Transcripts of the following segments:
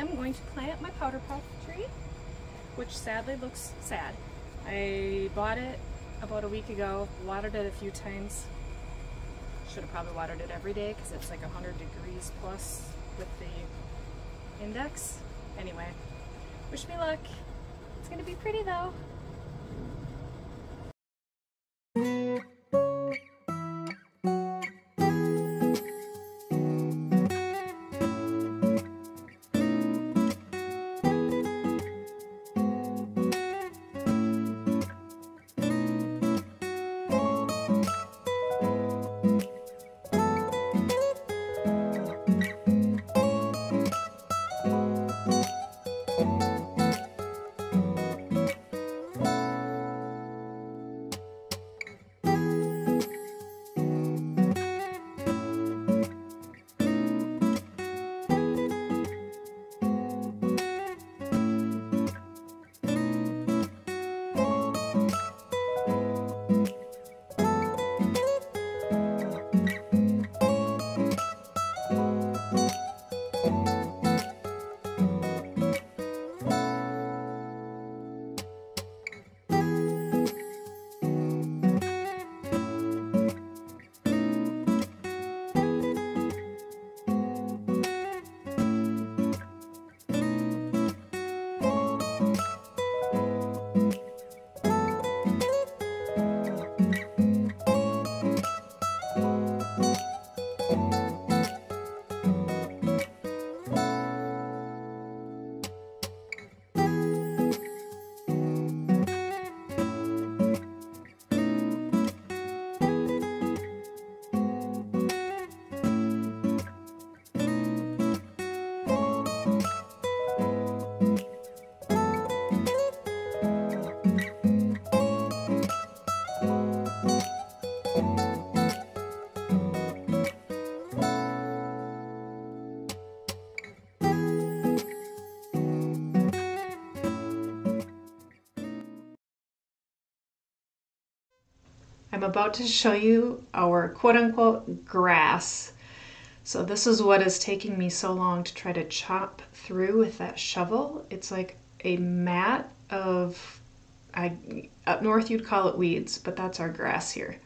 am going to plant my PowderPuff tree, which sadly looks sad. I bought it about a week ago, watered it a few times. Should have probably watered it every day because it's like 100 degrees plus with the index. Anyway, wish me luck. It's gonna be pretty though. I'm about to show you our quote-unquote grass. So this is what is taking me so long to try to chop through with that shovel. It's like a mat of, up north you'd call it weeds, but that's our grass here.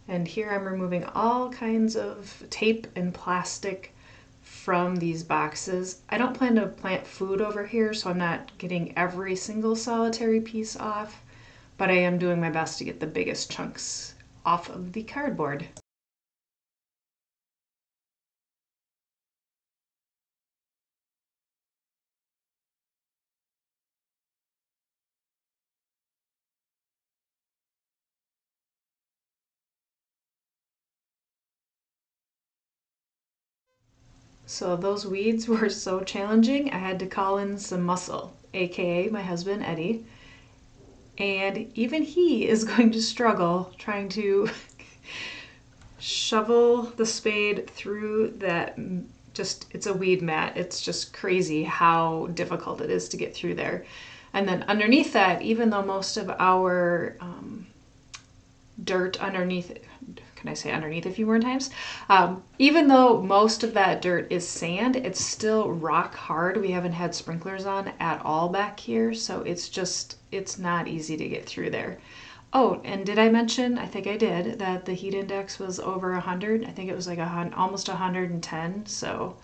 And here I'm removing all kinds of tape and plastic from these boxes. I don't plan to plant food over here, so I'm not getting every single solitary piece off, but I am doing my best to get the biggest chunks off of the cardboard. So those weeds were so challenging, I had to call in some muscle, aka my husband Eddie. And even he is going to struggle trying to shovel the spade through that, it's a weed mat. It's just crazy how difficult it is to get through there. And then underneath that, even though most of our dirt underneath, can I say underneath a few more times? Even though most of that dirt is sand, it's still rock hard. We haven't had sprinklers on at all back here, so it's not easy to get through there. Oh, and did I mention, I think I did, that the heat index was over 100? I think it was like almost 110, so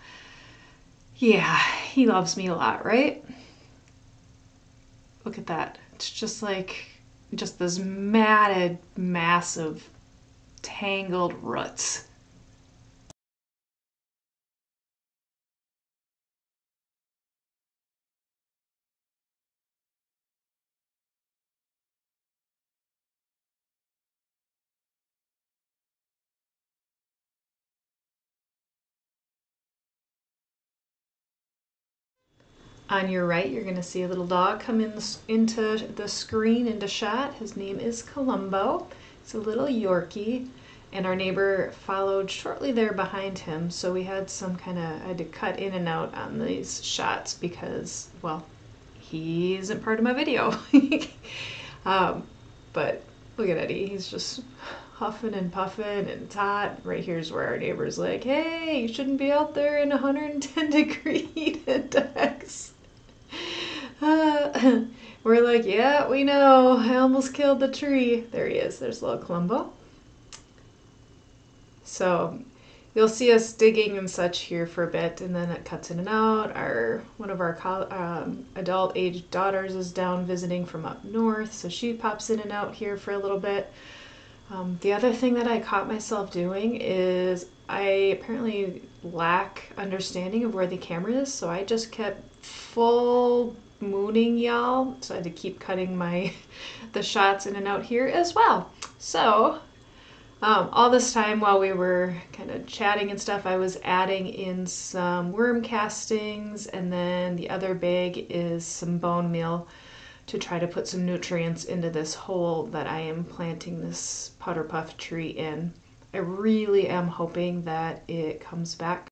yeah, he loves me a lot, right? Look at that. It's just like, just this matted mass of tangled roots. On your right, you're going to see a little dog come into the screen, into shot. His name is Columbo. It's a little Yorkie, and our neighbor followed shortly there behind him, so we had I had to cut in and out on these shots because, well, he isn't part of my video. But look at Eddie, he's just huffing and puffing and it's hot. Right here's where our neighbor's like, hey, you shouldn't be out there in 110-degree heat index. We're like, yeah, we know. I almost killed the tree. There he is. There's little Columbo. So you'll see us digging and such here for a bit, and then it cuts in and out. One of our adult-aged daughters is down visiting from up north, so she pops in and out here for a little bit. The other thing that I caught myself doing is I apparently lack understanding of where the camera is, so I just kept full mooning y'all, so I had to keep cutting the shots in and out here as well. So all this time while we were kind of chatting and stuff, I was adding in some worm castings, and then the other bag is some bone meal to try to put some nutrients into this hole that I am planting this PowderPuff tree in. I really am hoping that it comes back.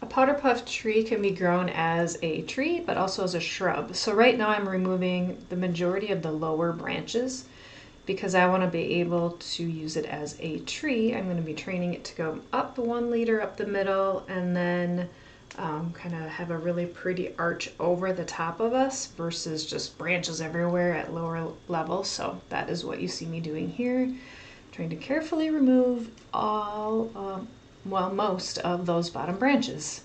PowderPuff tree can be grown as a tree, but also as a shrub. So right now I'm removing the majority of the lower branches because I want to be able to use it as a tree. I'm going to be training it to go up 1 liter up the middle, and then kind of have a really pretty arch over the top of us versus just branches everywhere at lower level. So that is what you see me doing here, trying to carefully remove most of those bottom branches.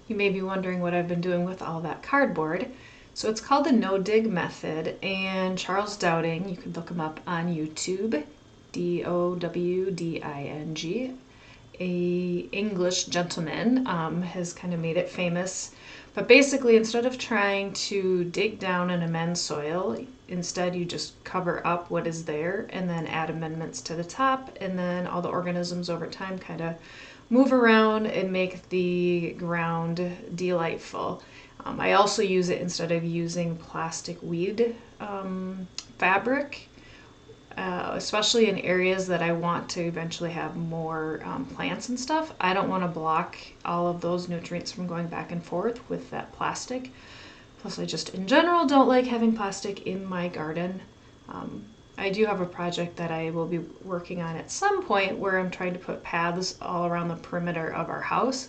You may be wondering what I've been doing with all that cardboard. So it's called the no-dig method, and Charles Dowding, you can look him up on YouTube. Dowding. A English gentleman has kind of made it famous. But basically, instead of trying to dig down and amend soil, instead you just cover up what is there and then add amendments to the top, and then all the organisms over time kind of move around and make the ground delightful. I also use it instead of using plastic weed fabric, especially in areas that I want to eventually have more plants and stuff. I don't want to block all of those nutrients from going back and forth with that plastic. Plus, I just in general don't like having plastic in my garden. I do have a project that I will be working on at some point where I'm trying to put paths all around the perimeter of our house.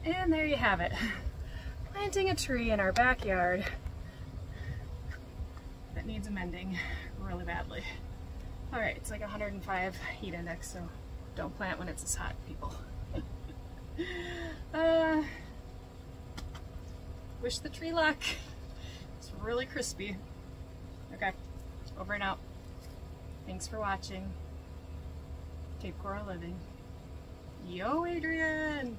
And there you have it. Planting a tree in our backyard that needs amending really badly. Alright, it's like 105 heat index, so don't plant when it's this hot, people. Wish the tree luck. It's really crispy. Okay, over and out. Thanks for watching. Cape Coral Living. Yo, Adrian!